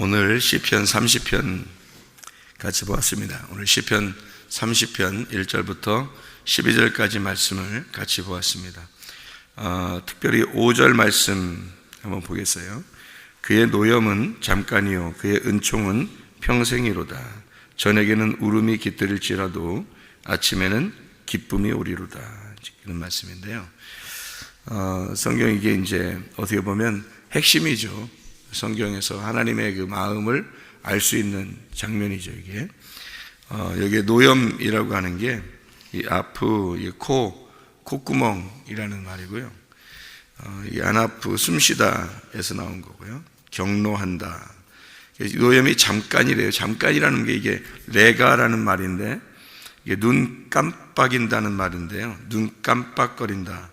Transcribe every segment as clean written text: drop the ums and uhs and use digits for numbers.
오늘 시편 30편 같이 보았습니다. 오늘 시편 30편 1절부터 12절까지 말씀을 같이 보았습니다. 특별히 5절 말씀 한번 보겠어요. 그의 노염은 잠깐이요 그의 은총은 평생이로다. 저녁에는 울음이 깃들일지라도 아침에는 기쁨이 오리로다. 이런 말씀인데요. 성경 이게 이제 어떻게 보면 핵심이죠. 성경에서 하나님의 그 마음을 알 수 있는 장면이죠. 이게 여기에 노염이라고 하는 게 이 아프, 이 콧구멍이라는 말이고요. 이 안아프, 숨쉬다에서 나온 거고요. 경노한다. 노염이 잠깐이래요. 잠깐이라는 게 이게 레가라는 말인데 이게 눈 깜빡인다는 말인데요. 눈 깜빡거린다.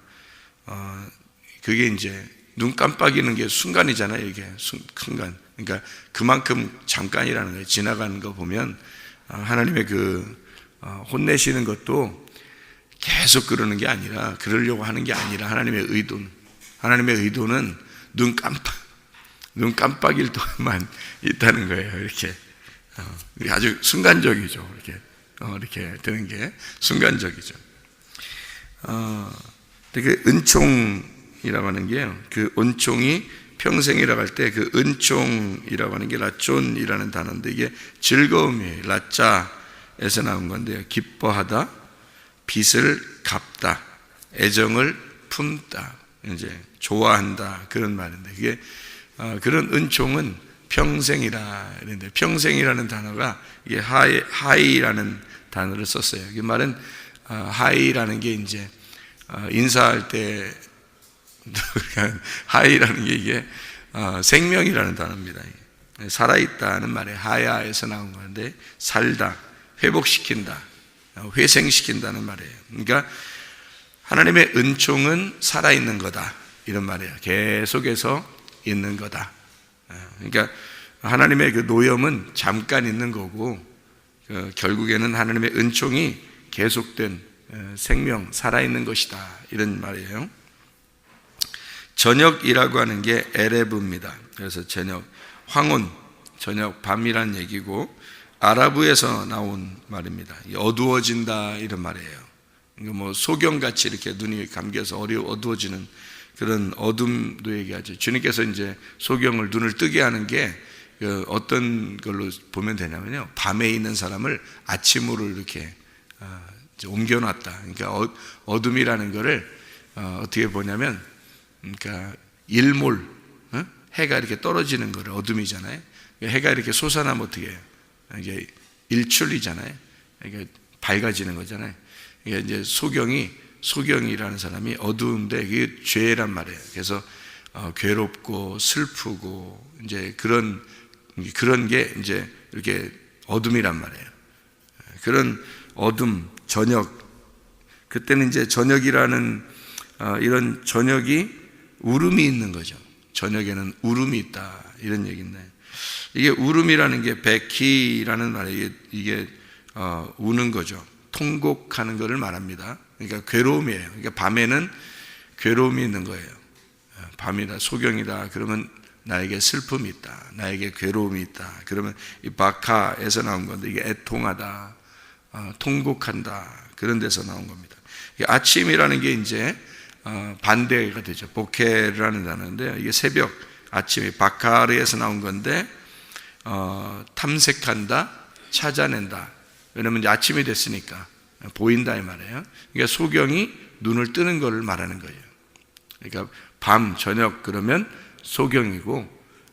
그게 이제 눈 깜빡이는 게 순간이잖아요. 이게 순간. 그러니까 그만큼 잠깐이라는 거예요. 지나가는 거 보면 하나님의 혼내시는 것도 계속 그러는 게 아니라, 그러려고 하는 게 아니라 하나님의 의도는 눈 깜빡일 동안만 있다는 거예요. 이렇게 아주 순간적이죠. 이렇게 되는 게 순간적이죠. 되게 은총이라고 하는 게요. 그 은총이 평생이라고 할 때 그 은총이라고 하는 게 라존이라는 단어인데 이게 즐거움이에요. 라짜에서 나온 건데요. 기뻐하다, 빚을 갚다, 애정을 품다, 이제 좋아한다 그런 말인데 그게 그런 은총은 평생이라 이랬는데 평생이라는 단어가 이게 하이라는 단어를 썼어요. 이 말은 하이라는 게 이제 인사할 때 하이라는 게 이게 생명이라는 단어입니다. 살아있다는 말에 하야에서 나온 건데 살다, 회복시킨다, 회생시킨다는 말이에요. 그러니까 하나님의 은총은 살아있는 거다 이런 말이에요. 계속해서 있는 거다. 그러니까 하나님의 그 노염은 잠깐 있는 거고 결국에는 하나님의 은총이 계속된 생명, 살아있는 것이다 이런 말이에요. 저녁이라고 하는 게 에레브입니다. 그래서 저녁, 황혼, 저녁, 밤이란 얘기고 아라브에서 나온 말입니다. 어두워진다 이런 말이에요. 뭐 소경같이 이렇게 눈이 감겨서 어두워지는 그런 어둠도 얘기하죠. 주님께서 이제 소경을 눈을 뜨게 하는 게 어떤 걸로 보면 되냐면요. 밤에 있는 사람을 아침으로 이렇게 옮겨놨다. 그러니까 어둠이라는 거를 어떻게 보냐면 그러니까 일몰, 해가 이렇게 떨어지는 거를 어둠이잖아요. 해가 이렇게 솟아나면 어떻게 해요? 이게 일출이잖아요. 이게 밝아지는 거잖아요. 이게 이제 소경이라는 사람이 어두운데 그게 죄란 말이에요. 그래서 괴롭고 슬프고 이제 그런 게 이제 이렇게 어둠이란 말이에요. 그런 어둠, 저녁. 그때는 이제 저녁이라는 이런 저녁이 울음이 있는 거죠. 저녁에는 울음이 있다 이런 얘기인데 이게 울음이라는 게 베키라는 말이에요. 이게 우는 거죠. 통곡하는 것을 말합니다. 그러니까 괴로움이에요. 그러니까 밤에는 괴로움이 있는 거예요. 밤이다, 소경이다 그러면 나에게 슬픔이 있다, 나에게 괴로움이 있다. 그러면 이 바카에서 나온 건데 이게 애통하다, 통곡한다 그런 데서 나온 겁니다. 아침이라는 게 이제 반대가 되죠. 보케라는 단어인데요. 이게 새벽, 아침에 바카르에서 나온 건데 탐색한다, 찾아낸다. 왜냐면 이제 아침이 됐으니까 보인다 이 말이에요. 그러니까 소경이 눈을 뜨는 것을 말하는 거예요. 그러니까 밤, 저녁 그러면 소경이고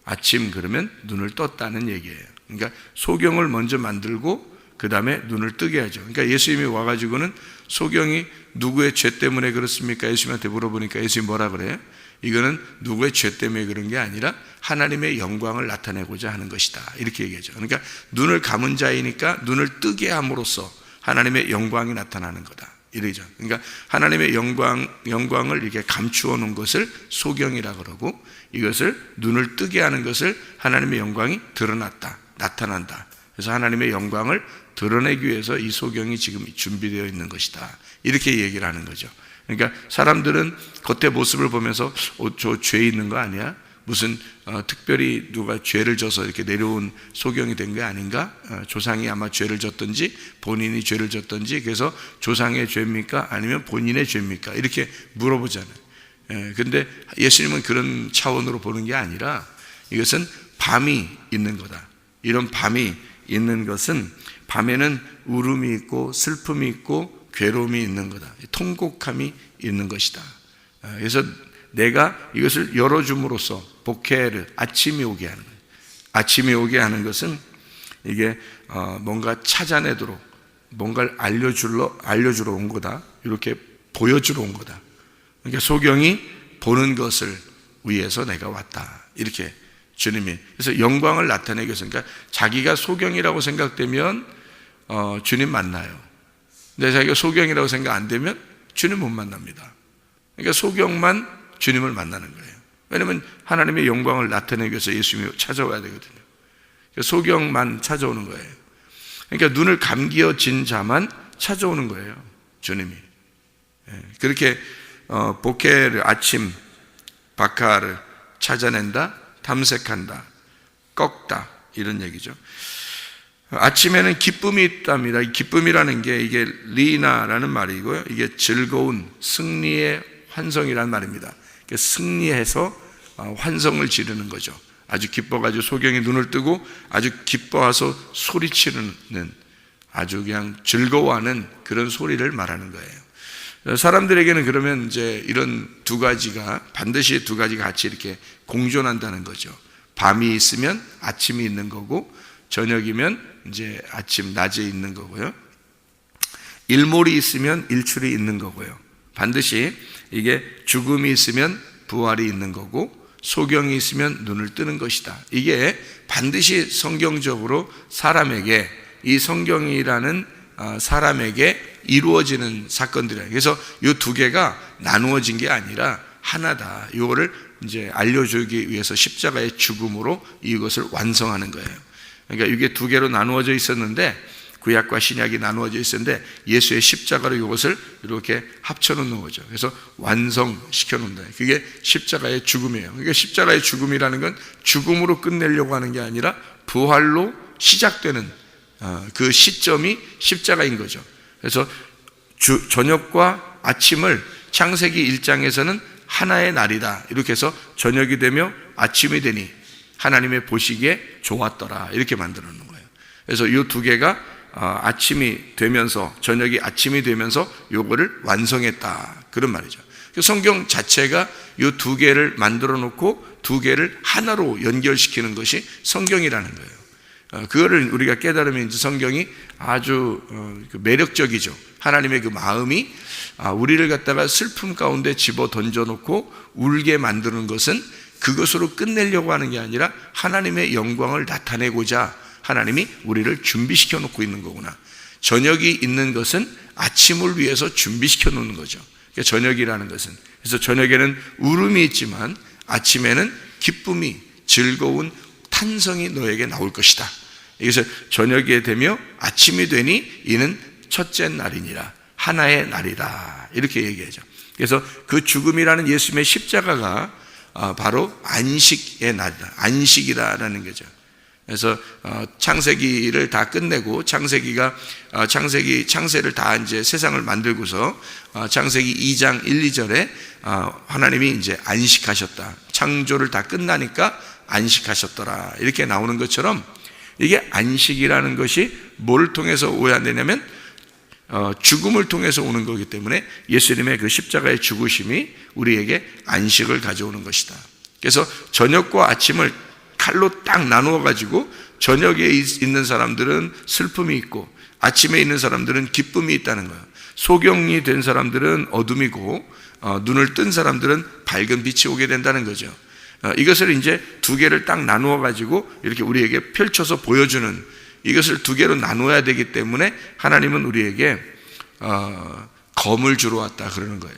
아침 그러면 눈을 떴다는 얘기예요. 그러니까 소경을 먼저 만들고 그 다음에 눈을 뜨게 하죠. 그러니까 예수님이 와가지고는 소경이 누구의 죄 때문에 그렇습니까? 예수님한테 물어보니까 예수님이 뭐라 그래요? 이거는 누구의 죄 때문에 그런 게 아니라 하나님의 영광을 나타내고자 하는 것이다 이렇게 얘기하죠. 그러니까 눈을 감은 자이니까 눈을 뜨게 함으로써 하나님의 영광이 나타나는 거다 이러죠. 그러니까 하나님의 영광을 이렇게 감추어 놓은 것을 소경이라 그러고 이것을 눈을 뜨게 하는 것을 하나님의 영광이 드러났다, 나타난다. 그래서 하나님의 영광을 드러내기 위해서 이 소경이 지금 준비되어 있는 것이다 이렇게 얘기를 하는 거죠. 그러니까 사람들은 겉의 모습을 보면서 저 죄 있는 거 아니야? 무슨 특별히 누가 죄를 져서 이렇게 내려온 소경이 된 게 아닌가? 조상이 아마 죄를 졌든지 본인이 죄를 졌든지, 그래서 조상의 죄입니까? 아니면 본인의 죄입니까? 이렇게 물어보잖아요. 근데 예수님은 그런 차원으로 보는 게 아니라 이것은 밤이 있는 거다. 이런 밤이 있는 것은, 밤에는 울음이 있고 슬픔이 있고 괴로움이 있는 거다. 통곡함이 있는 것이다. 그래서 내가 이것을 열어줌으로써 보케를, 아침이 오게 하는 거예요. 아침이 오게 하는 것은 이게 뭔가 찾아내도록, 뭔가를 알려주러 온 거다. 이렇게 보여주러 온 거다. 그러니까 소경이 보는 것을 위해서 내가 왔다. 이렇게 주님이, 그래서 영광을 나타내기 위해서, 그러니까 자기가 소경이라고 생각되면 주님 만나요. 근데 자기가 소경이라고 생각 안 되면 주님 못 만납니다. 그러니까 소경만 주님을 만나는 거예요. 왜냐하면 하나님의 영광을 나타내기 위해서 예수님이 찾아와야 되거든요. 소경만 찾아오는 거예요. 그러니까 눈을 감기어진 자만 찾아오는 거예요, 주님이. 그렇게 보케를, 아침 바카를 찾아낸다, 탐색한다, 꺾다, 이런 얘기죠. 아침에는 기쁨이 있답니다. 이 기쁨이라는 게 이게 리나라는 말이고요. 이게 즐거운 승리의 환성이라는 말입니다. 승리해서 환성을 지르는 거죠. 아주 기뻐가지고 소경이 눈을 뜨고 아주 기뻐해서 소리치는, 아주 그냥 즐거워하는 그런 소리를 말하는 거예요. 사람들에게는 그러면 이제 이런 두 가지가, 반드시 두 가지가 같이 이렇게 공존한다는 거죠. 밤이 있으면 아침이 있는 거고, 저녁이면 이제 아침, 낮에 있는 거고요. 일몰이 있으면 일출이 있는 거고요. 반드시 이게 죽음이 있으면 부활이 있는 거고, 소경이 있으면 눈을 뜨는 것이다. 이게 반드시 성경적으로 사람에게, 이 성경이라는 사람에게 이루어지는 사건들이에요. 그래서 이 두 개가 나누어진 게 아니라 하나다. 이거를 이제 알려주기 위해서 십자가의 죽음으로 이것을 완성하는 거예요. 그러니까 이게 두 개로 나누어져 있었는데, 구약과 신약이 나누어져 있었는데 예수의 십자가로 이것을 이렇게 합쳐놓는 거죠. 그래서 완성시켜 놓는다. 그게 십자가의 죽음이에요. 그러니까 십자가의 죽음이라는 건 죽음으로 끝내려고 하는 게 아니라 부활로 시작되는 그 시점이 십자가인 거죠. 그래서 저녁과 아침을 창세기 1장에서는 하나의 날이다, 이렇게 해서 저녁이 되며 아침이 되니 하나님의 보시기에 좋았더라, 이렇게 만들어 놓는 거예요. 그래서 이 두 개가 아침이 되면서, 저녁이 아침이 되면서 요거를 완성했다, 그런 말이죠. 성경 자체가 이 두 개를 만들어 놓고 두 개를 하나로 연결시키는 것이 성경이라는 거예요. 그거를 우리가 깨달으면 이제 성경이 아주 매력적이죠. 하나님의 그 마음이 우리를 갖다가 슬픔 가운데 집어 던져놓고 울게 만드는 것은 그것으로 끝내려고 하는 게 아니라 하나님의 영광을 나타내고자 하나님이 우리를 준비시켜 놓고 있는 거구나. 저녁이 있는 것은 아침을 위해서 준비시켜 놓는 거죠. 그러니까 저녁이라는 것은, 그래서 저녁에는 울음이 있지만 아침에는 기쁨이, 즐거운 탄성이 너에게 나올 것이다. 그래서 저녁이 되며 아침이 되니 이는 첫째 날이니라, 하나의 날이다, 이렇게 얘기하죠. 그래서 그 죽음이라는 예수님의 십자가가 바로 안식의 날이다, 안식이다라는 거죠. 그래서 창세기를 다 끝내고, 창세를 다 이제 세상을 만들고서 창세기 2장 1, 2절에 하나님이 이제 안식하셨다, 창조를 다 끝나니까 안식하셨더라, 이렇게 나오는 것처럼, 이게 안식이라는 것이 뭘 통해서 오야 되냐면 죽음을 통해서 오는 거기 때문에 예수님의 그 십자가의 죽으심이 우리에게 안식을 가져오는 것이다. 그래서 저녁과 아침을 칼로 딱 나누어 가지고, 저녁에 있는 사람들은 슬픔이 있고 아침에 있는 사람들은 기쁨이 있다는 거예요. 소경이 된 사람들은 어둠이고 눈을 뜬 사람들은 밝은 빛이 오게 된다는 거죠. 이것을 이제 두 개를 딱 나누어 가지고 이렇게 우리에게 펼쳐서 보여주는, 이것을 두 개로 나누어야 되기 때문에 하나님은 우리에게 검을 주러 왔다, 그러는 거예요.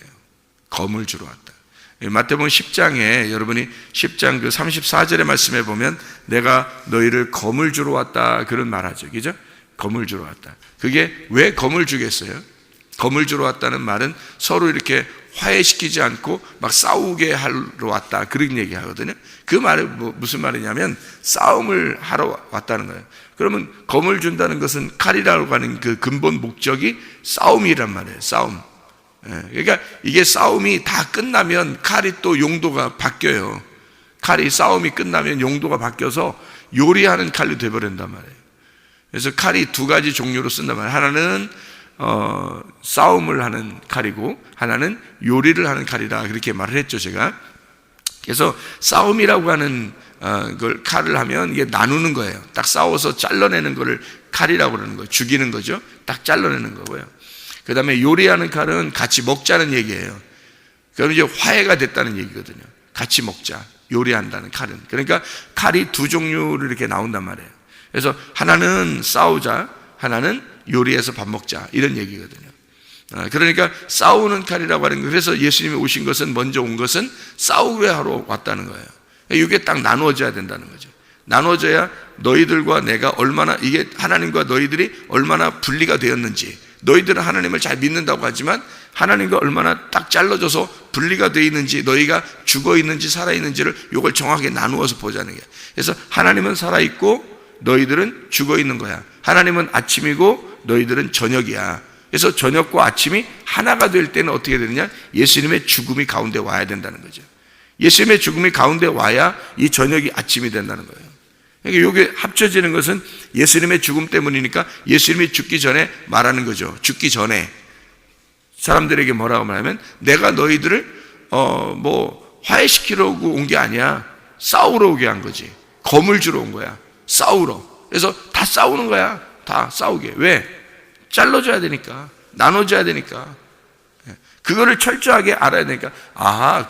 검을 주러 왔다. 마태복음 10장에, 여러분이 10장 그 34절의 말씀에 보면 내가 너희를 검을 주러 왔다, 그런 말하죠. 그죠? 검을 주러 왔다. 그게 왜 검을 주겠어요? 검을 주러 왔다는 말은 서로 이렇게 화해시키지 않고 막 싸우게 하러 왔다, 그런 얘기 하거든요. 그 말은 무슨 말이냐면 싸움을 하러 왔다는 거예요. 그러면 검을 준다는 것은 칼이라고 하는 그 근본 목적이 싸움이란 말이에요. 싸움. 그러니까 이게 싸움이 다 끝나면 칼이 또 용도가 바뀌어요. 칼이 싸움이 끝나면 용도가 바뀌어서 요리하는 칼이 되어버린단 말이에요. 그래서 칼이 두 가지 종류로 쓴단 말이에요. 하나는 싸움을 하는 칼이고 하나는 요리를 하는 칼이다, 그렇게 말을 했죠, 제가. 그래서 싸움이라고 하는 걸 칼을 하면 이게 나누는 거예요. 딱 싸워서 잘라내는 거를 칼이라고 그러는 거예요. 죽이는 거죠. 딱 잘라내는 거고요. 그 다음에 요리하는 칼은 같이 먹자는 얘기예요. 그럼 이제 화해가 됐다는 얘기거든요. 같이 먹자, 요리한다는 칼은. 그러니까 칼이 두 종류로 이렇게 나온단 말이에요. 그래서 하나는 싸우자, 하나는 요리해서 밥 먹자, 이런 얘기거든요. 그러니까 싸우는 칼이라고 하는 거예요. 그래서 예수님이 오신 것은, 먼저 온 것은 싸우게 하러 왔다는 거예요. 이게 딱 나누어져야 된다는 거죠. 나누어져야 너희들과 내가 얼마나, 이게 하나님과 너희들이 얼마나 분리가 되었는지, 너희들은 하나님을 잘 믿는다고 하지만 하나님과 얼마나 딱 잘라져서 분리가 되어 있는지, 너희가 죽어 있는지 살아 있는지를 이걸 정확하게 나누어서 보자는 거예요. 그래서 하나님은 살아 있고 너희들은 죽어 있는 거야. 하나님은 아침이고 너희들은 저녁이야. 그래서 저녁과 아침이 하나가 될 때는 어떻게 되느냐? 예수님의 죽음이 가운데 와야 된다는 거죠. 예수님의 죽음이 가운데 와야 이 저녁이 아침이 된다는 거예요. 그러니까 이게 합쳐지는 것은 예수님의 죽음 때문이니까 예수님이 죽기 전에 말하는 거죠. 죽기 전에 사람들에게 뭐라고 말하면, 내가 너희들을 화해시키려고 온 게 아니야. 싸우러 오게 한 거지. 검을 주러 온 거야. 싸우러. 그래서 다 싸우는 거야. 다 싸우게. 왜? 잘라줘야 되니까, 나눠줘야 되니까. 그거를 철저하게 알아야 되니까,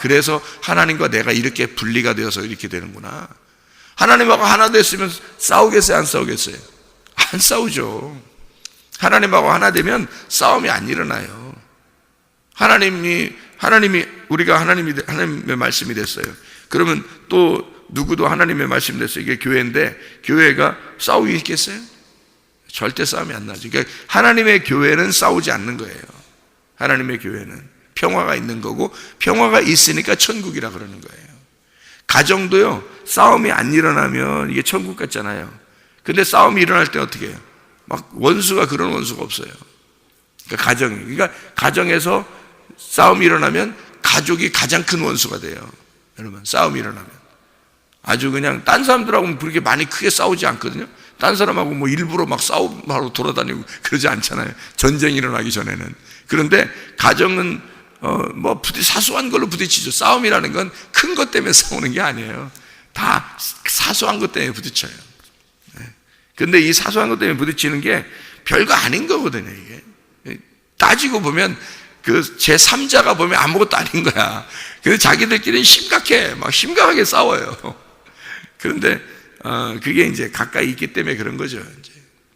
그래서 하나님과 내가 이렇게 분리가 되어서 이렇게 되는구나. 하나님하고 하나 됐으면 싸우겠어요, 안 싸우겠어요? 안 싸우죠. 하나님하고 하나 되면 싸움이 안 일어나요. 하나님이 우리가 하나님의 말씀이 됐어요. 그러면 또 누구도 하나님의 말씀이 됐어요. 이게 교회인데 교회가 싸우기 있겠어요? 절대 싸움이 안 나죠. 그러니까 하나님의 교회는 싸우지 않는 거예요. 하나님의 교회는 평화가 있는 거고, 평화가 있으니까 천국이라 그러는 거예요. 가정도요, 싸움이 안 일어나면 이게 천국 같잖아요. 근데 싸움이 일어날 때 어떻게 해요? 막 원수가, 그런 원수가 없어요. 그러니까 가정에서 싸움이 일어나면 가족이 가장 큰 원수가 돼요. 여러분, 싸움이 일어나면 아주 그냥 딴 사람들하고는 그렇게 많이 크게 싸우지 않거든요. 딴 사람하고 뭐 일부러 막 싸움하러 돌아다니고 그러지 않잖아요. 전쟁이 일어나기 전에는. 그런데 가정은 사소한 걸로 부딪히죠. 싸움이라는 건 큰 것 때문에 싸우는 게 아니에요. 다 사소한 것 때문에 부딪혀요. 근데 이 사소한 것 때문에 부딪히는 게 별거 아닌 거거든요, 이게. 따지고 보면 그 제3자가 보면 아무것도 아닌 거야. 근데 자기들끼리는 심각하게 싸워요. 그런데 그게 이제 가까이 있기 때문에 그런 거죠. 이제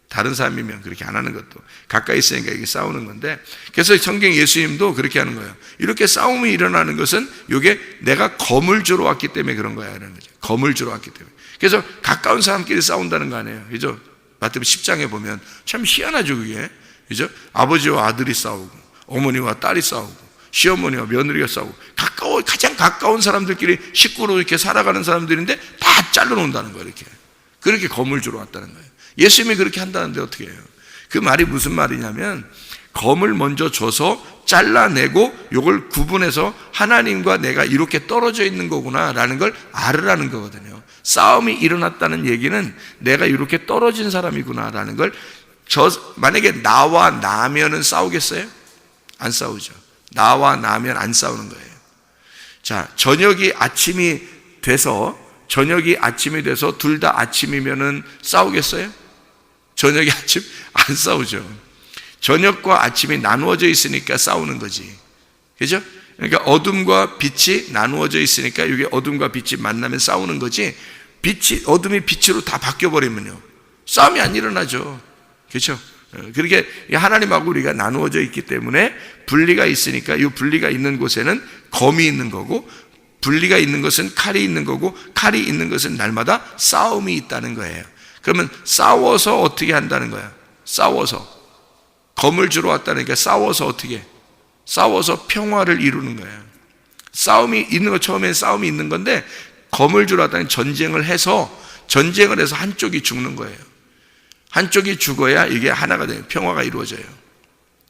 다른 사람이면 그렇게 안 하는 것도, 가까이 있으니까 이게 싸우는 건데, 그래서 성경 예수님도 그렇게 하는 거예요. 이렇게 싸움이 일어나는 것은 이게 내가 검을 주러 왔기 때문에 그런 거야, 라는 거죠. 검을 주러 왔기 때문에. 그래서 가까운 사람끼리 싸운다는 거 아니에요. 그죠? 마태복음 10장에 보면 참 희한하죠, 그게. 그죠? 아버지와 아들이 싸우고, 어머니와 딸이 싸우고, 시어머니와 며느리가 싸우고, 가장 가까운 사람들끼리 식구로 이렇게 살아가는 사람들인데 다 잘라놓는다는 거예요, 이렇게. 그렇게 검을 주러 왔다는 거예요. 예수님이 그렇게 한다는데 어떻게 해요? 그 말이 무슨 말이냐면, 검을 먼저 줘서 잘라내고 이걸 구분해서 하나님과 내가 이렇게 떨어져 있는 거구나라는 걸 알으라는 거거든요. 싸움이 일어났다는 얘기는 내가 이렇게 떨어진 사람이구나라는 걸, 만약에 나와 나면은 싸우겠어요? 안 싸우죠. 나와 나면 안 싸우는 거예요. 자, 저녁이 아침이 돼서 둘 다 아침이면은 싸우겠어요? 저녁이 아침? 안 싸우죠. 저녁과 아침이 나누어져 있으니까 싸우는 거지. 그죠? 그러니까 어둠과 빛이 나누어져 있으니까 이게 어둠과 빛이 만나면 싸우는 거지, 어둠이 빛으로 다 바뀌어버리면요, 싸움이 안 일어나죠. 그렇죠? 그렇게 하나님하고 우리가 나누어져 있기 때문에 분리가 있으니까 이 분리가 있는 곳에는 검이 있는 거고, 분리가 있는 것은 칼이 있는 거고, 칼이 있는 것은 날마다 싸움이 있다는 거예요. 그러면 싸워서 어떻게 한다는 거야? 싸워서 검을 주러 왔다니까 싸워서 어떻게? 싸워서 평화를 이루는 거예요. 싸움이 있는 거, 처음엔 싸움이 있는 건데 검을 주러 왔다는 전쟁을 해서 한쪽이 죽는 거예요. 한쪽이 죽어야 이게 하나가 돼요. 평화가 이루어져요.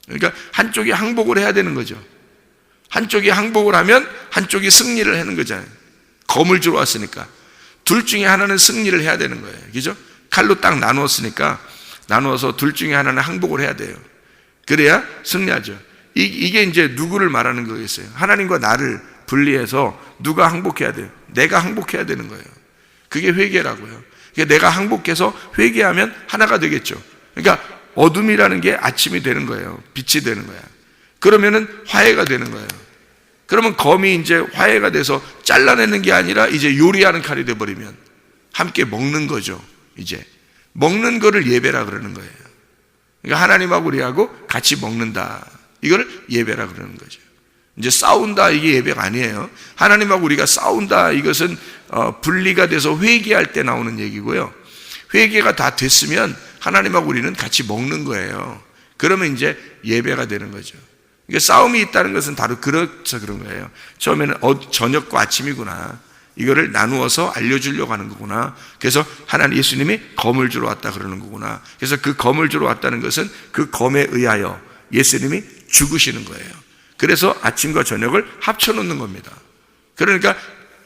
그러니까 한쪽이 항복을 해야 되는 거죠. 한쪽이 항복을 하면 한쪽이 승리를 하는 거잖아요. 검을 주러 왔으니까 둘 중에 하나는 승리를 해야 되는 거예요. 그죠? 칼로 딱 나누어서 둘 중에 하나는 항복을 해야 돼요. 그래야 승리하죠. 이게 이제 누구를 말하는 거겠어요? 하나님과 나를 분리해서 누가 항복해야 돼요? 내가 항복해야 되는 거예요. 그게 회개라고요. 그러니까 내가 항복해서 회개하면 하나가 되겠죠. 그러니까 어둠이라는 게 아침이 되는 거예요. 빛이 되는 거야. 그러면은 화해가 되는 거예요. 그러면 검이 이제 화해가 돼서 잘라내는 게 아니라 이제 요리하는 칼이 돼버리면 함께 먹는 거죠. 이제 먹는 거를 예배라 그러는 거예요. 그러니까 하나님하고 우리하고 같이 먹는다. 이거를 예배라 그러는 거죠. 이제 싸운다, 이게 예배가 아니에요. 하나님하고 우리가 싸운다, 이것은 분리가 돼서 회개할 때 나오는 얘기고요. 회개가 다 됐으면 하나님하고 우리는 같이 먹는 거예요. 그러면 이제 예배가 되는 거죠. 그러니까 싸움이 있다는 것은 바로 그렇죠, 그런 거예요. 처음에는 저녁과 아침이구나, 이거를 나누어서 알려주려고 하는 거구나. 그래서 하나님, 예수님이 검을 주러 왔다 그러는 거구나. 그래서 그 검을 주러 왔다는 것은 그 검에 의하여 예수님이 죽으시는 거예요. 그래서 아침과 저녁을 합쳐놓는 겁니다. 그러니까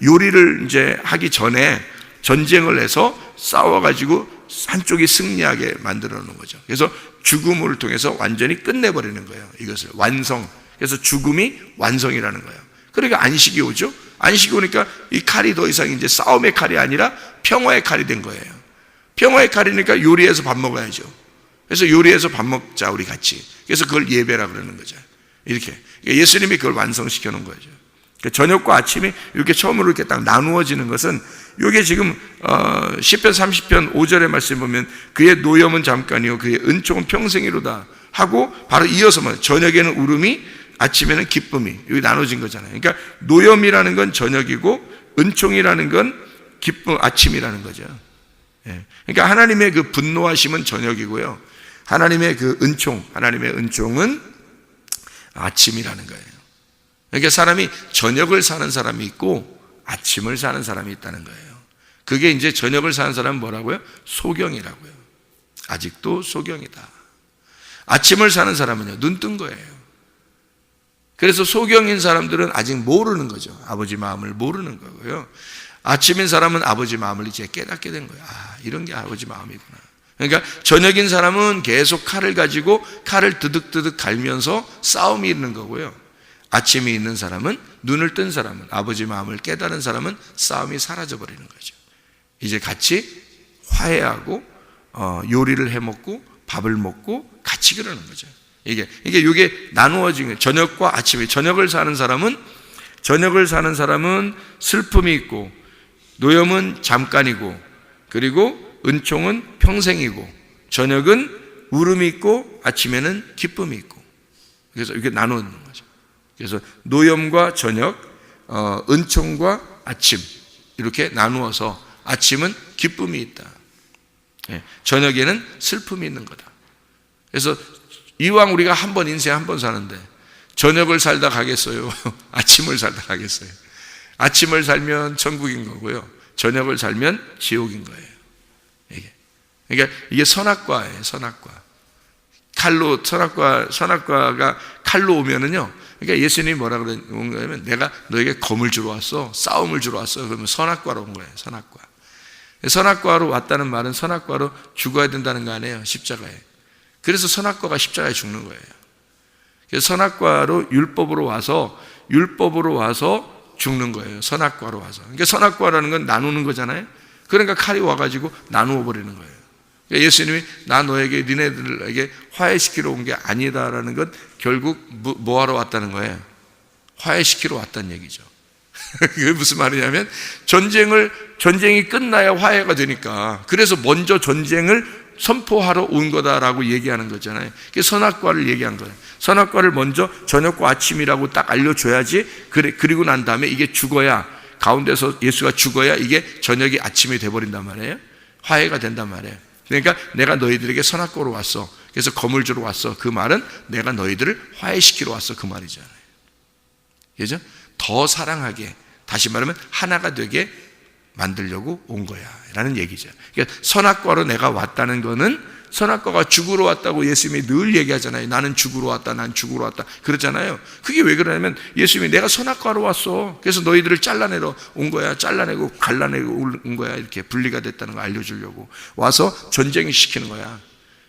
요리를 이제 하기 전에 전쟁을 해서 싸워가지고 한쪽이 승리하게 만들어 놓은 거죠. 그래서 죽음을 통해서 완전히 끝내버리는 거예요. 이것을 완성. 그래서 죽음이 완성이라는 거예요. 그러니까 안식이 오죠. 안식이 오니까 이 칼이 더 이상 이제 싸움의 칼이 아니라 평화의 칼이 된 거예요. 평화의 칼이니까 요리해서 밥 먹어야죠. 그래서 요리해서 밥 먹자, 우리 같이. 그래서 그걸 예배라 그러는 거죠. 이렇게 예수님이 그걸 완성시켜 놓은 거죠. 저녁과 아침이 이렇게 처음으로 이렇게 딱 나누어지는 것은, 이게 지금 시편 30편 5절의 말씀 보면 그의 노염은 잠깐이요 그의 은총은 평생이로다 하고 바로 이어서 뭐 저녁에는 울음이 아침에는 기쁨이, 여기 나눠진 거잖아요. 그러니까 노염이라는 건 저녁이고 은총이라는 건 기쁨, 아침이라는 거죠. 그러니까 하나님의 그 분노하심은 저녁이고요, 하나님의 그 은총, 하나님의 은총은 아침이라는 거예요. 그러니까 사람이 저녁을 사는 사람이 있고 아침을 사는 사람이 있다는 거예요. 그게 이제 저녁을 사는 사람은 뭐라고요? 소경이라고요. 아직도 소경이다. 아침을 사는 사람은요, 눈 뜬 거예요. 그래서 소경인 사람들은 아직 모르는 거죠. 아버지 마음을 모르는 거고요. 아침인 사람은 아버지 마음을 이제 깨닫게 된 거예요. 아, 이런 게 아버지 마음이구나. 그러니까 저녁인 사람은 계속 칼을 가지고 칼을 드득드득 갈면서 싸움이 있는 거고요. 아침이 있는 사람은, 눈을 뜬 사람은, 아버지 마음을 깨달은 사람은 싸움이 사라져버리는 거죠. 이제 같이 화해하고 요리를 해먹고 밥을 먹고 같이 그러는 거죠. 이게 나누어진 거예요. 저녁과 아침에, 저녁을 사는 사람은 슬픔이 있고 노염은 잠깐이고 그리고 은총은 평생이고 저녁은 울음이 있고 아침에는 기쁨이 있고, 그래서 이렇게 나누는 거죠. 그래서 노염과 저녁, 은총과 아침, 이렇게 나누어서 아침은 기쁨이 있다, 저녁에는 슬픔이 있는 거다. 그래서 이왕 우리가 한 번, 인생 한 번 사는데 저녁을 살다 가겠어요? 아침을 살다 가겠어요? 아침을 살면 천국인 거고요, 저녁을 살면 지옥인 거예요. 그러니까 이게 선악과예요. 선악과. 선악과가 칼로 오면은요, 그러니까 예수님이 뭐라 그러냐면 내가 너에게 검을 주러 왔어, 싸움을 주러 왔어. 그러면 선악과로 온 거예요. 선악과. 선악과로 왔다는 말은 선악과로 죽어야 된다는 거 아니에요, 십자가에. 그래서 선악과가 십자가에 죽는 거예요. 그래서 선악과로 율법으로 와서 죽는 거예요. 선악과로 와서. 그러니까 선악과라는 건 나누는 거잖아요. 그러니까 칼이 와가지고 나누어 버리는 거예요. 그러니까 예수님이 나 너에게, 니네들에게 화해시키러 온 게 아니다라는 건 결국 뭐하러 왔다는 거예요? 화해시키러 왔다는 얘기죠. 그게 무슨 말이냐면 전쟁이 끝나야 화해가 되니까, 그래서 먼저 전쟁을 선포하러 온 거다라고 얘기하는 거잖아요. 그게 선악과를 얘기한 거예요. 선악과를 먼저 저녁과 아침이라고 딱 알려줘야지, 그리고 난 다음에 이게 죽어야, 가운데서 예수가 죽어야 이게 저녁이 아침이 돼버린단 말이에요. 화해가 된단 말이에요. 그러니까 내가 너희들에게 선악과로 왔어. 그래서 검을 주러 왔어. 그 말은 내가 너희들을 화해시키러 왔어. 그 말이잖아요. 그죠? 더 사랑하게, 다시 말하면 하나가 되게 만들려고 온 거야 라는 얘기죠. 그러니까 선악과로 내가 왔다는 거는, 선악과가 죽으러 왔다고 예수님이 늘 얘기하잖아요. 나는 죽으러 왔다, 난 죽으러 왔다 그러잖아요. 그게 왜 그러냐면 예수님이 내가 선악과로 왔어, 그래서 너희들을 잘라내러 온 거야, 잘라내고 갈라내고 온 거야, 이렇게 분리가 됐다는 걸 알려주려고 와서 전쟁을 시키는 거야.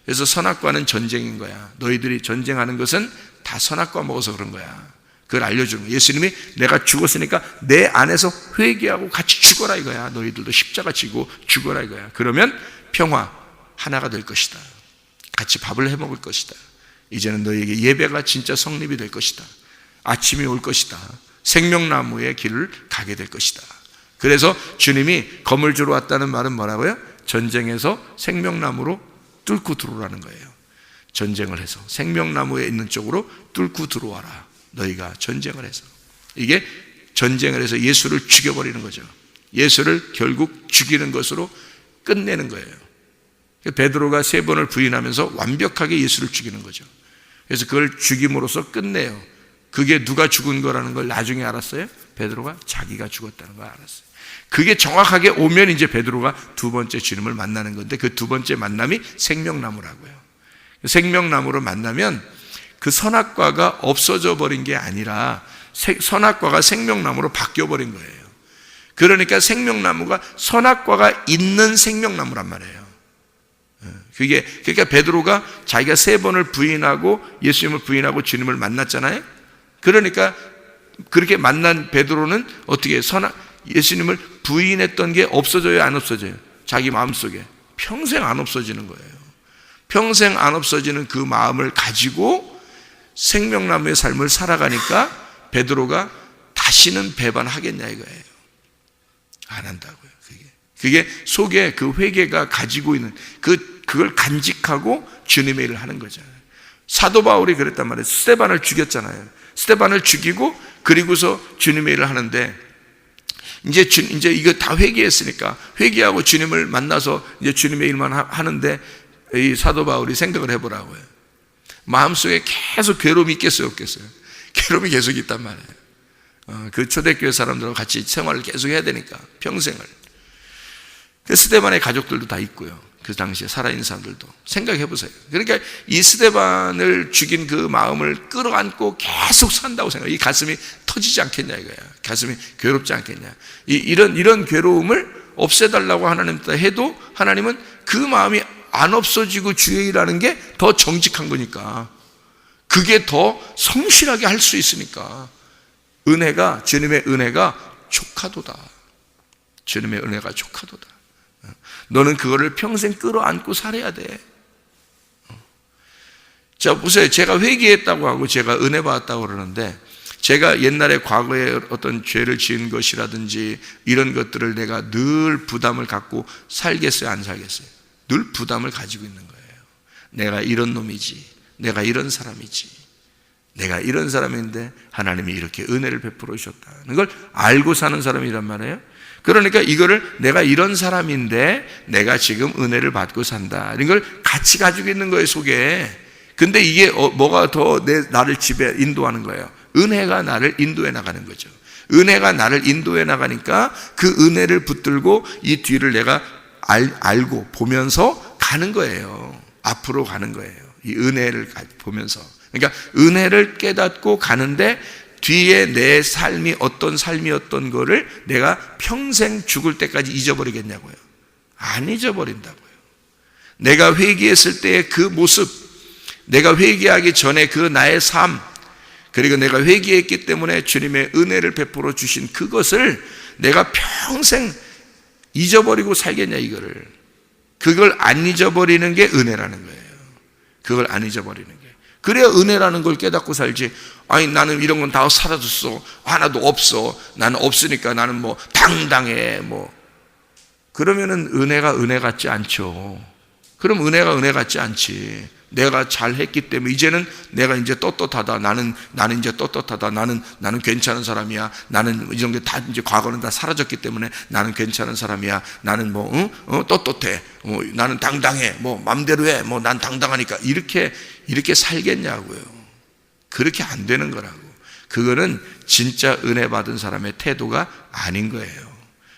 그래서 선악과는 전쟁인 거야. 너희들이 전쟁하는 것은 다 선악과 먹어서 그런 거야. 그걸 알려주는 거야. 예수님이 내가 죽었으니까 내 안에서 회개하고 같이 죽어라 이거야. 너희들도 십자가 지고 죽어라 이거야. 그러면 평화, 하나가 될 것이다. 같이 밥을 해먹을 것이다. 이제는 너희에게 예배가 진짜 성립이 될 것이다. 아침이 올 것이다. 생명나무의 길을 가게 될 것이다. 그래서 주님이 검을 주러 왔다는 말은 뭐라고요? 전쟁에서 생명나무로 뚫고 들어오라는 거예요. 전쟁을 해서 생명나무에 있는 쪽으로 뚫고 들어와라. 너희가 전쟁을 해서. 이게 전쟁을 해서 예수를 죽여버리는 거죠. 예수를 결국 죽이는 것으로 끝내는 거예요. 베드로가 3번을 부인하면서 완벽하게 예수를 죽이는 거죠. 그래서 그걸 죽임으로써 끝내요. 그게 누가 죽은 거라는 걸 나중에 알았어요. 베드로가 자기가 죽었다는 걸 알았어요. 그게 정확하게 오면 이제 베드로가 두 번째 주님을 만나는 건데, 그 두 번째 만남이 생명나무라고요. 생명나무로 만나면 그 선악과가 없어져 버린 게 아니라 선악과가 생명나무로 바뀌어 버린 거예요. 그러니까 선악과가 있는 생명나무란 말이에요. 그러니까 베드로가 자기가 3번을 부인하고 예수님을 부인하고 주님을 만났잖아요. 그러니까 그렇게 만난 베드로는 어떻게 예수님을 부인했던 게 없어져요, 안 없어져요? 자기 마음속에 평생 안 없어지는 거예요. 평생 안 없어지는 그 마음을 가지고 생명나무의 삶을 살아가니까 베드로가 다시는 배반하겠냐 이거예요. 안 한다고요. 그게 속에 그 회개가 가지고 있는 그걸 간직하고 주님의 일을 하는 거잖아요. 사도 바울이 그랬단 말이에요. 스데반을 죽였잖아요. 스데반을 죽이고 그리고서 주님의 일을 하는데, 이제 이거 다 회개했으니까 회개하고 주님을 만나서 이제 주님의 일만 하는데, 이 사도 바울이 생각을 해보라고요. 마음속에 계속 괴로움이 있겠어요, 없겠어요? 괴로움이 계속 있단 말이에요. 그 초대교회 사람들하고 같이 생활을 계속 해야 되니까 평생을. 스데반의 가족들도 다 있고요. 그 당시에 살아있는 사람들도 생각해 보세요. 그러니까 이 스데반을 죽인 그 마음을 끌어안고 계속 산다고 생각해요. 이 가슴이 터지지 않겠냐 이거야. 가슴이 괴롭지 않겠냐. 이런 괴로움을 없애달라고 하나님한테 해도 하나님은 그 마음이 안 없어지고 주의 일하는 게 더 정직한 거니까, 그게 더 성실하게 할 수 있으니까 주님의 은혜가 족하도다. 주님의 은혜가 족하도다. 너는 그거를 평생 끌어안고 살아야 돼. 자, 보세요. 제가 회개했다고 하고 제가 은혜 받았다고 그러는데, 제가 옛날에 과거에 어떤 죄를 지은 것이라든지 이런 것들을 내가 늘 부담을 갖고 살겠어요, 안 살겠어요? 늘 부담을 가지고 있는 거예요. 내가 이런 놈이지, 내가 이런 사람이지, 내가 이런 사람인데 하나님이 이렇게 은혜를 베풀어 주셨다는 걸 알고 사는 사람이란 말이에요. 그러니까 이거를 내가 이런 사람인데 내가 지금 은혜를 받고 산다, 이런 걸 같이 가지고 있는 거예요, 속에. 근데 이게 뭐가 더 나를 인도하는 거예요? 은혜가 나를 인도해 나가는 거죠. 은혜가 나를 인도해 나가니까 그 은혜를 붙들고 이 뒤를 내가 알고 보면서 가는 거예요. 앞으로 가는 거예요. 이 은혜를 보면서. 그러니까 은혜를 깨닫고 가는데, 뒤에 내 삶이 어떤 삶이었던 거를 내가 평생 죽을 때까지 잊어버리겠냐고요? 안 잊어버린다고요. 내가 회개했을 때의 그 모습, 내가 회개하기 전에 그 나의 삶, 그리고 내가 회개했기 때문에 주님의 은혜를 베풀어 주신 그것을 내가 평생 잊어버리고 살겠냐 이거를. 그걸 안 잊어버리는 게 은혜라는 거예요. 그걸 안 잊어버리는 게. 그래야 은혜라는 걸 깨닫고 살지. 아니 나는 이런 건 다 사라졌어, 하나도 없어, 나는 없으니까 나는 뭐 당당해, 뭐 그러면은 은혜가 은혜 같지 않죠. 그럼 은혜가 은혜 같지 않지. 내가 잘했기 때문에 이제는 내가 이제 떳떳하다. 나는 이제 떳떳하다. 나는 괜찮은 사람이야. 나는 이런 게 다 이제 과거는 다 사라졌기 때문에 나는 괜찮은 사람이야. 나는 떳떳해. 나는 당당해. 맘대로 해. 난 당당하니까. 이렇게 살겠냐고요. 그렇게 안 되는 거라고. 그거는 진짜 은혜 받은 사람의 태도가 아닌 거예요.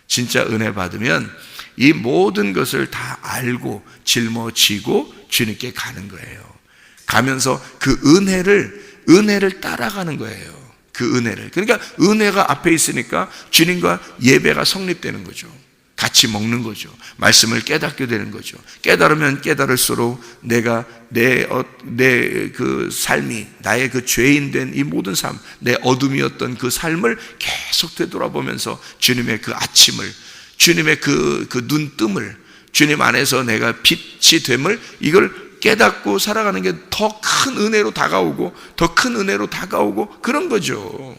진짜 은혜 받으면 이 모든 것을 다 알고 짊어지고 주님께 가는 거예요. 가면서 그 은혜를 따라가는 거예요. 그 은혜를. 그러니까 은혜가 앞에 있으니까 주님과 예배가 성립되는 거죠. 같이 먹는 거죠. 말씀을 깨닫게 되는 거죠. 깨달으면 깨달을수록 내가 내 그 삶이 나의 그 죄인 된 이 모든 삶, 내 어둠이었던 그 삶을 계속 되돌아보면서 주님의 그 아침을, 주님의 그 눈뜸을, 주님 안에서 내가 빛이 됨을 이걸 깨닫고 살아가는 게 더 큰 은혜로 다가오고 더 큰 은혜로 다가오고 그런 거죠.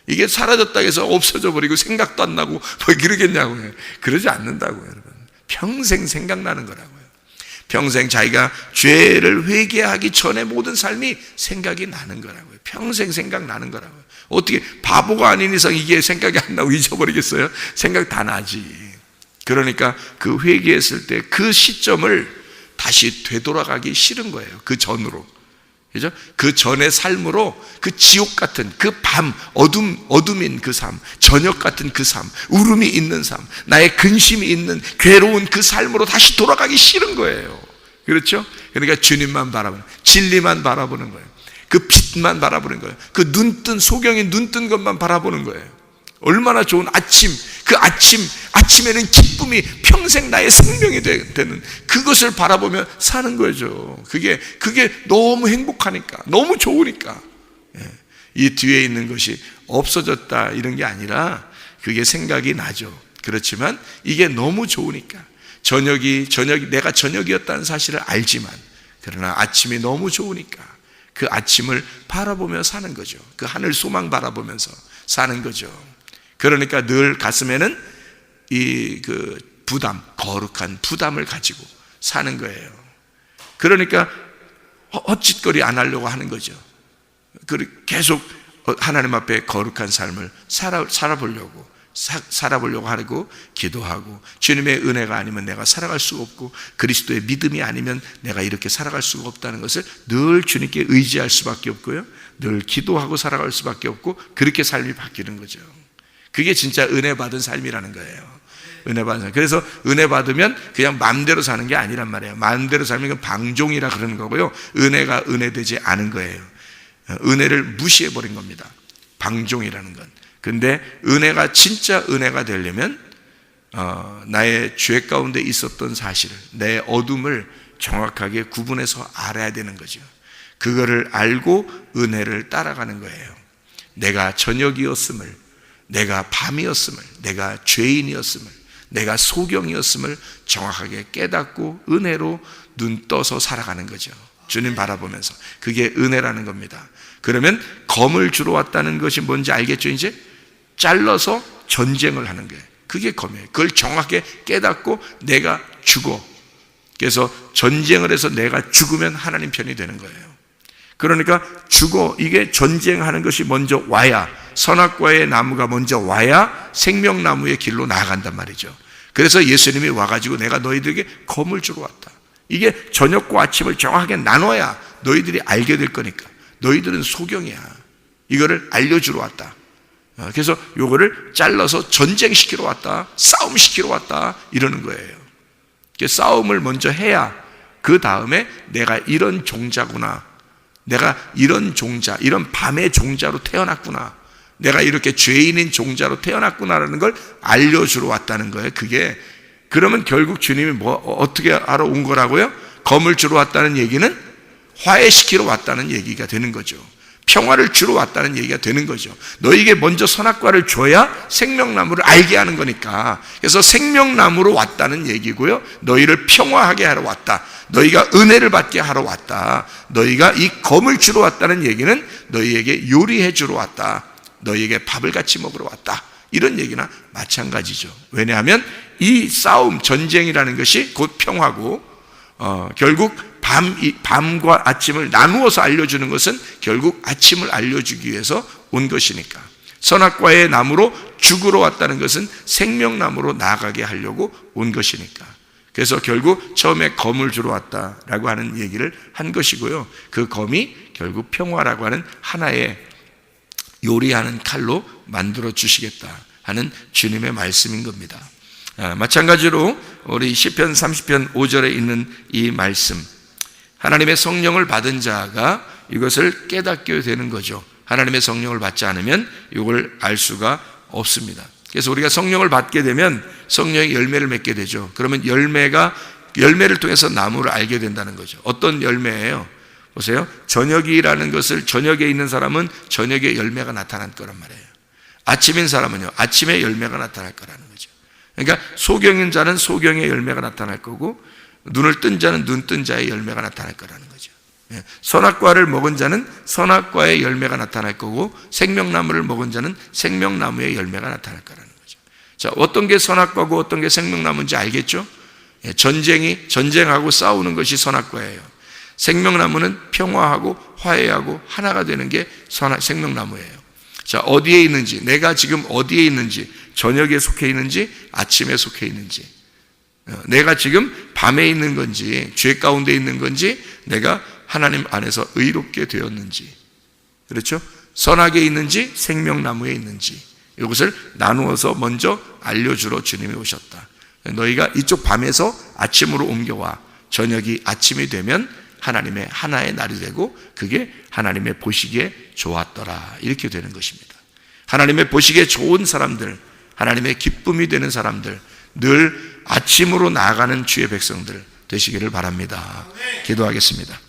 이게 사라졌다 해서 없어져 버리고 생각도 안 나고 그러겠냐고요. 그러지 않는다고요, 여러분. 평생 생각나는 거라고요. 평생 자기가 죄를 회개하기 전에 모든 삶이 생각이 나는 거라고요. 평생 생각나는 거라고요. 어떻게 바보가 아닌 이상 이게 생각이 안 나고 잊어버리겠어요? 생각 다 나지. 그러니까 그 회개했을 때 그 시점을 다시 되돌아가기 싫은 거예요. 그 전으로. 그죠? 그 전의 삶으로 그 지옥 같은 그 밤, 어둠인 그 삶, 저녁 같은 그 삶, 울음이 있는 삶, 나의 근심이 있는 괴로운 그 삶으로 다시 돌아가기 싫은 거예요. 그렇죠? 그러니까 주님만 바라보는, 진리만 바라보는 거예요. 그 빛만 바라보는 거예요. 그 소경이 눈뜬 것만 바라보는 거예요. 얼마나 좋은 아침, 그 아침에는 기쁨이 평생 나의 생명이 되는 그것을 바라보며 사는 거죠. 그게 너무 행복하니까, 너무 좋으니까. 이 뒤에 있는 것이 없어졌다 이런 게 아니라 그게 생각이 나죠. 그렇지만 이게 너무 좋으니까. 저녁이 내가 저녁이었다는 사실을 알지만, 그러나 아침이 너무 좋으니까 그 아침을 바라보며 사는 거죠. 그 하늘 소망 바라보면서 사는 거죠. 그러니까 늘 가슴에는 그 부담, 거룩한 부담을 가지고 사는 거예요. 그러니까 헛짓거리 안 하려고 하는 거죠. 계속 하나님 앞에 거룩한 삶을 살아보려고 하고 기도하고, 주님의 은혜가 아니면 내가 살아갈 수가 없고 그리스도의 믿음이 아니면 내가 이렇게 살아갈 수가 없다는 것을 늘 주님께 의지할 수밖에 없고요, 늘 기도하고 살아갈 수밖에 없고, 그렇게 삶이 바뀌는 거죠. 그게 진짜 은혜 받은 삶이라는 거예요. 은혜 받은 삶. 그래서 은혜 받으면 그냥 마음대로 사는 게 아니란 말이에요. 마음대로 살면 그 방종이라 그러는 거고요, 은혜가 은혜되지 않은 거예요. 은혜를 무시해버린 겁니다. 방종이라는 건. 근데 은혜가 진짜 은혜가 되려면 나의 죄 가운데 있었던 사실을, 내 어둠을 정확하게 구분해서 알아야 되는 거죠. 그거를 알고 은혜를 따라가는 거예요. 내가 저녁이었음을, 내가 밤이었음을, 내가 죄인이었음을, 내가 소경이었음을 정확하게 깨닫고 은혜로 눈 떠서 살아가는 거죠. 주님 바라보면서. 그게 은혜라는 겁니다. 그러면 검을 주러 왔다는 것이 뭔지 알겠죠? 이제 잘라서 전쟁을 하는 거예요. 그게 검이에요. 그걸 정확하게 깨닫고 내가 죽어. 그래서 전쟁을 해서 내가 죽으면 하나님 편이 되는 거예요. 그러니까 죽어, 이게 전쟁하는 것이 먼저 와야, 선악과의 나무가 먼저 와야 생명나무의 길로 나아간단 말이죠. 그래서 예수님이 와가지고 내가 너희들에게 검을 주러 왔다. 이게 저녁과 아침을 정확하게 나눠야 너희들이 알게 될 거니까. 너희들은 소경이야. 이거를 알려주러 왔다. 그래서 요거를 잘라서 전쟁시키러 왔다, 싸움시키러 왔다, 이러는 거예요. 싸움을 먼저 해야 그 다음에 내가 이런 종자구나, 내가 이런 종자, 이런 밤의 종자로 태어났구나, 내가 이렇게 죄인인 종자로 태어났구나라는 걸 알려주러 왔다는 거예요. 그게. 그러면 결국 주님이 어떻게 하러 온 거라고요? 검을 주러 왔다는 얘기는 화해시키러 왔다는 얘기가 되는 거죠. 평화를 주러 왔다는 얘기가 되는 거죠. 너에게 먼저 선악과를 줘야 생명나무를 알게 하는 거니까. 그래서 생명나무로 왔다는 얘기고요, 너희를 평화하게 하러 왔다, 너희가 은혜를 받게 하러 왔다, 너희가 이 검을 주러 왔다는 얘기는 너희에게 요리해 주러 왔다, 너희에게 밥을 같이 먹으러 왔다, 이런 얘기나 마찬가지죠. 왜냐하면 이 싸움, 전쟁이라는 것이 곧 평화고 결국 밤과 아침을 나누어서 알려주는 것은 결국 아침을 알려주기 위해서 온 것이니까. 선악과의 나무로 죽으러 왔다는 것은 생명나무로 나아가게 하려고 온 것이니까. 그래서 결국 처음에 검을 주러 왔다라고 하는 얘기를 한 것이고요. 그 검이 결국 평화라고 하는 하나의 요리하는 칼로 만들어 주시겠다 하는 주님의 말씀인 겁니다. 마찬가지로 우리 시편 30편 5절에 있는 이 말씀, 하나님의 성령을 받은 자가 이것을 깨닫게 되는 거죠. 하나님의 성령을 받지 않으면 이걸 알 수가 없습니다. 그래서 우리가 성령을 받게 되면 성령의 열매를 맺게 되죠. 그러면 열매를 통해서 나무를 알게 된다는 거죠. 어떤 열매예요? 보세요. 저녁이라는 것을, 저녁에 있는 사람은 저녁에 열매가 나타날 거란 말이에요. 아침인 사람은요, 아침에 열매가 나타날 거라는 거죠. 그러니까 소경인 자는 소경의 열매가 나타날 거고, 눈을 뜬 자는 눈 뜬 자의 열매가 나타날 거라는 거죠. 선악과를 먹은 자는 선악과의 열매가 나타날 거고, 생명나무를 먹은 자는 생명나무의 열매가 나타날 거라는 거죠. 자, 어떤 게 선악과고 어떤 게 생명나무인지 알겠죠? 전쟁하고 싸우는 것이 선악과예요. 생명나무는 평화하고 화해하고 하나가 되는 게 생명나무예요. 자, 어디에 있는지, 내가 지금 어디에 있는지, 저녁에 속해 있는지 아침에 속해 있는지, 내가 지금 밤에 있는 건지 죄 가운데 있는 건지, 내가 하나님 안에서 의롭게 되었는지, 그렇죠? 선악에 있는지 생명나무에 있는지, 이것을 나누어서 먼저 알려주러 주님이 오셨다. 너희가 이쪽 밤에서 아침으로 옮겨와 저녁이 아침이 되면 하나님의 하나의 날이 되고 그게 하나님의 보시기에 좋았더라, 이렇게 되는 것입니다. 하나님의 보시기에 좋은 사람들, 하나님의 기쁨이 되는 사람들, 늘 아침으로 나아가는 주의 백성들 되시기를 바랍니다. 기도하겠습니다.